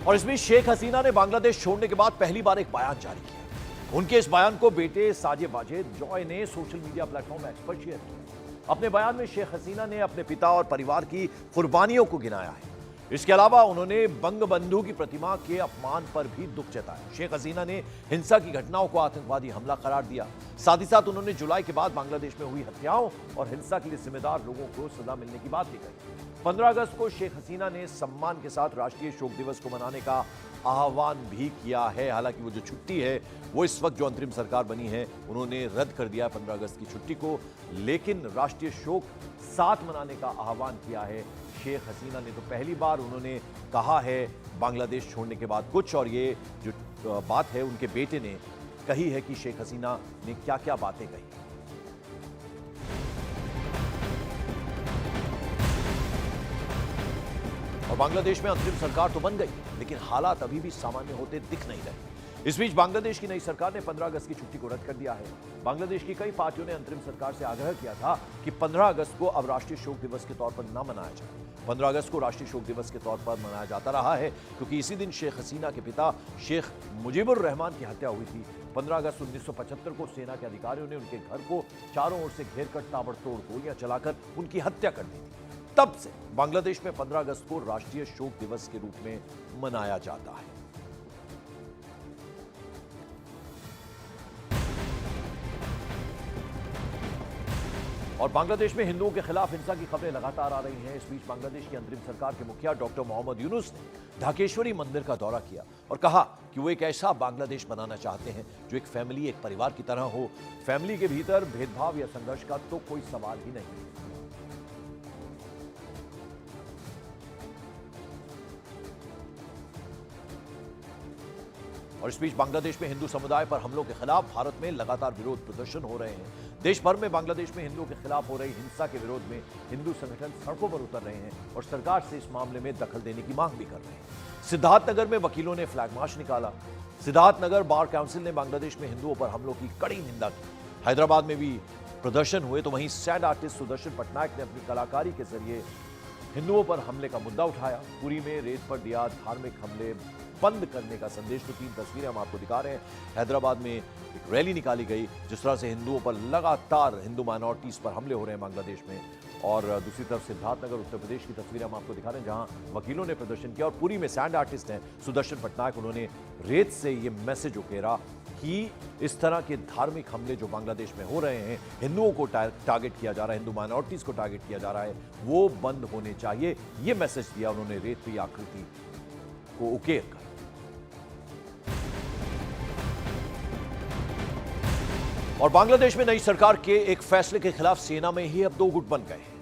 और इसमें शेख हसीना ने बांग्लादेश छोड़ने के बाद पहली बार एक बयान जारी किया। उनके इस बयान को बेटे साजिद वाजिद जॉय ने सोशल मीडिया प्लेटफॉर्म एक्स पर शेयर किया। अपने बयान में शेख हसीना ने अपने पिता और परिवार की कुर्बानियों को गिनाया है। इसके अलावा उन्होंने बंगबंधु की प्रतिमा के अपमान पर भी दुख जताया। शेख हसीना ने हिंसा की घटनाओं को आतंकवादी हमला करार दिया। साथ ही साथ उन्होंने जुलाई के बाद बांग्लादेश में हुई हत्याओं और हिंसा के लिए जिम्मेदार लोगों को सजा मिलने की बात भी कही। 15 अगस्त को शेख हसीना ने सम्मान के साथ राष्ट्रीय शोक दिवस को मनाने का आह्वान भी किया है। हालांकि वो जो छुट्टी है वो इस वक्त जो अंतरिम सरकार बनी है उन्होंने रद्द कर दिया 15 अगस्त की छुट्टी को, लेकिन राष्ट्रीय शोक साथ मनाने का आह्वान किया है शेख हसीना ने। तो पहली बार उन्होंने कहा है बांग्लादेश छोड़ने के बाद कुछ, और ये जो बात है उनके बेटे ने कही है कि शेख हसीना ने क्या क्या बातें कही। और बांग्लादेश में अंतरिम सरकार तो बन गई, लेकिन हालात अभी भी सामान्य होते दिख नहीं रहे। इस बीच बांग्लादेश की नई सरकार ने 15 अगस्त की छुट्टी को रद्द कर दिया है। बांग्लादेश की कई पार्टियों ने अंतरिम सरकार से आग्रह किया था कि 15 अगस्त को अब राष्ट्रीय शोक दिवस के तौर पर न मनाया जाए। 15 अगस्त को राष्ट्रीय शोक दिवस के तौर पर मनाया जाता रहा है क्योंकि इसी दिन शेख हसीना के पिता शेख मुजीबुर रहमान की हत्या हुई थी। 15 अगस्त 1975 को सेना के अधिकारियों ने उनके घर को चारों ओर से घेर कर ताबड़तोड़ गोलियां चलाकर उनकी हत्या कर दी थी। तब से बांग्लादेश में 15 अगस्त को राष्ट्रीय शोक दिवस के रूप में मनाया जाता है। और बांग्लादेश में हिंदुओं के खिलाफ हिंसा की खबरें लगातार आ रही हैं। इस बीच बांग्लादेश की अंतरिम सरकार के मुखिया डॉक्टर मोहम्मद यूनुस ने ढाकेश्वरी मंदिर का दौरा किया और कहा कि वो एक ऐसा बांग्लादेश बनाना चाहते हैं जो एक फैमिली, एक परिवार की तरह हो। फैमिली के भीतर भेदभाव या संघर्ष का तो कोई सवाल ही नहीं। और इस बीच बांग्लादेश में हिंदू समुदाय पर हमलों के खिलाफ भारत में लगातार विरोध प्रदर्शन हो रहे हैं। देश भर में बांग्लादेश में हिंदुओं के खिलाफ हो रही हिंसा के विरोध में हिंदू संगठन सड़कों पर उतर रहे हैं और सरकार से इस मामले में दखल देने की मांग भी कर रहे हैं। सिद्धार्थनगर में वकीलों ने फ्लैग मार्च निकाला। सिद्धार्थनगर बार काउंसिल ने बांग्लादेश में हिंदुओं पर हमलों की कड़ी निंदा की। हैदराबाद में भी प्रदर्शन हुए, तो वहीं सैड आर्टिस्ट सुदर्शन पटनायक ने अपनी कलाकारी के जरिए हिंदुओं पर हमले का मुद्दा उठाया। पुरी में रेत पर दिया धार्मिक हमले बंद करने का संदेश। तो 3 तस्वीरें हम आपको दिखा रहे हैं। हैदराबाद में एक रैली निकाली गई जिस तरह से हिंदुओं पर लगातार हिंदू माइनॉरिटीज पर हमले हो रहे हैं बांग्लादेश में। और दूसरी तरफ सिद्धार्थनगर उत्तर प्रदेश की तस्वीरें हम आपको दिखा रहे हैं जहां वकीलों ने प्रदर्शन किया। और पुरी में सैंड आर्टिस्ट हैं सुदर्शन पटनायक, उन्होंने रेत से ये मैसेज उकेरा कि इस तरह के धार्मिक हमले जो बांग्लादेश में हो रहे हैं, हिंदुओं को टारगेट किया जा रहा है, हिंदू माइनॉरिटीज को टारगेट किया जा रहा है, वो बंद होने चाहिए। ये मैसेज दिया उन्होंने रेत की आकृति को उकेर कर। और बांग्लादेश में नई सरकार के एक फैसले के खिलाफ सेना में ही अब 2 गुट बन गए हैं।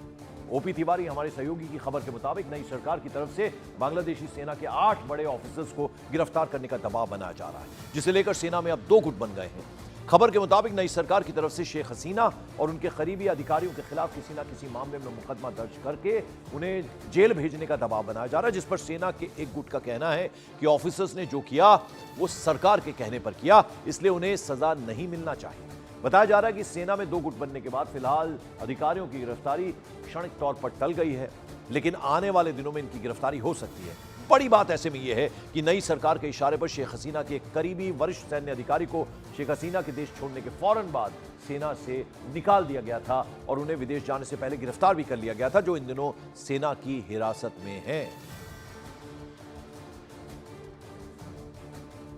ओपी तिवारी हमारे सहयोगी की खबर के मुताबिक नई सरकार की तरफ से बांग्लादेशी सेना के 8 बड़े ऑफिसर्स को गिरफ्तार करने का दबाव बनाया जा रहा है, जिसे लेकर सेना में अब 2 गुट बन गए हैं। खबर के मुताबिक नई सरकार की तरफ से शेख हसीना और उनके करीबी अधिकारियों के खिलाफ किसी न किसी मामले में मुकदमा दर्ज करके उन्हें जेल भेजने का दबाव बनाया जा रहा है, जिस पर सेना के एक गुट का कहना है कि ऑफिसर्स ने जो किया वो सरकार के कहने पर किया, इसलिए उन्हें सजा नहीं मिलना चाहिए। बताया जा रहा है कि सेना में 2 गुट बनने के बाद फिलहाल अधिकारियों की गिरफ्तारी क्षणिक तौर पर टल गई है, लेकिन आने वाले दिनों में इनकी गिरफ्तारी हो सकती है। बड़ी बात ऐसे में यह है कि नई सरकार के इशारे पर शेख हसीना के एक करीबी वरिष्ठ सैन्य अधिकारी को शेख हसीना के देश छोड़ने के फौरन बाद सेना से निकाल दिया गया था और उन्हें विदेश जाने से पहले गिरफ्तार भी कर लिया गया था, जो इन दिनों सेना की हिरासत में है।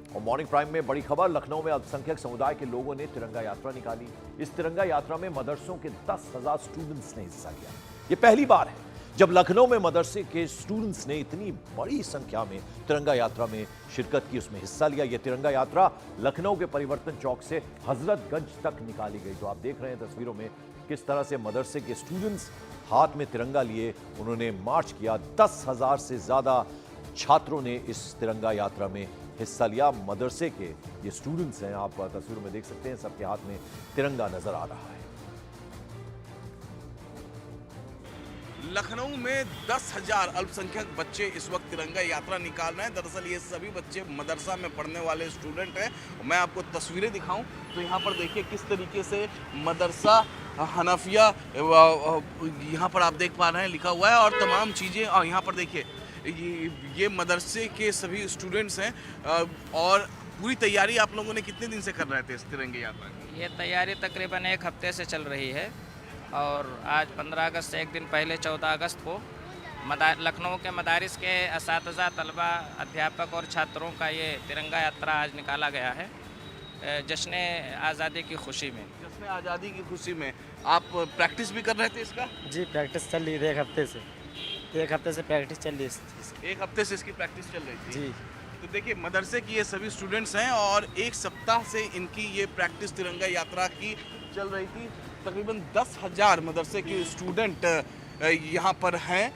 और मॉर्निंग प्राइम में बड़ी खबर, लखनऊ में अल्पसंख्यक समुदाय के लोगों ने तिरंगा यात्रा निकाली। इस तिरंगा यात्रा में मदरसों के 10,000 स्टूडेंट्स ने हिस्सा लिया। यह पहली बार है जब लखनऊ में मदरसे के स्टूडेंट्स ने इतनी बड़ी संख्या में तिरंगा यात्रा में शिरकत की, उसमें हिस्सा लिया। यह तिरंगा यात्रा लखनऊ के परिवर्तन चौक से हजरतगंज तक निकाली गई। जो आप देख रहे हैं तस्वीरों में किस तरह से मदरसे के स्टूडेंट्स हाथ में तिरंगा लिए उन्होंने मार्च किया। 10,000 से ज्यादा छात्रों ने इस तिरंगा यात्रा में हिस्सा लिया। मदरसे के ये स्टूडेंट्स हैं, आप तस्वीरों में देख सकते हैं, सबके हाथ में तिरंगा नजर आ रहा है। लखनऊ में 10,000 अल्पसंख्यक बच्चे इस वक्त तिरंगा यात्रा निकाल रहे हैं। दरअसल ये सभी बच्चे मदरसा में पढ़ने वाले स्टूडेंट हैं। मैं आपको तस्वीरें दिखाऊं तो यहाँ पर देखिए किस तरीके से मदरसा हनफिया यहाँ पर आप देख पा रहे हैं लिखा हुआ है और तमाम चीज़ें। और यहाँ पर देखिए ये मदरसे के सभी स्टूडेंट्स हैं और पूरी तैयारी आप लोगों ने कितने दिन से कर रहे थे इस तिरंगे यात्रा की? ये तैयारी तकरीबन 1 हफ्ते से चल रही है और आज 15 अगस्त से एक दिन पहले 14 अगस्त को लखनऊ के मदारिस के असातिज़ा, तलबा, अध्यापक और छात्रों का ये तिरंगा यात्रा आज निकाला गया है जश्न आज़ादी की खुशी में। जश्न आज़ादी की खुशी में आप प्रैक्टिस भी कर रहे थे इसका? जी, प्रैक्टिस चल रही थी 1 हफ्ते से। 1 हफ्ते से प्रैक्टिस चल रही है इस चीज़ की। 1 हफ्ते से इसकी प्रैक्टिस चल रही थी जी। तो देखिए मदरसे की ये सभी स्टूडेंट्स हैं और 1 सप्ताह से इनकी ये प्रैक्टिस तिरंगा यात्रा की चल रही थी। तकरीबन 10,000 मदरसे के स्टूडेंट यहाँ पर हैं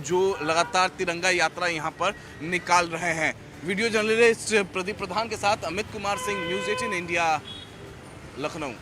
जो लगातार तिरंगा यात्रा यहाँ पर निकाल रहे हैं। वीडियो जर्नलिस्ट प्रदीप प्रधान के साथ अमित कुमार सिंह, न्यूज़ 18 इंडिया, लखनऊ।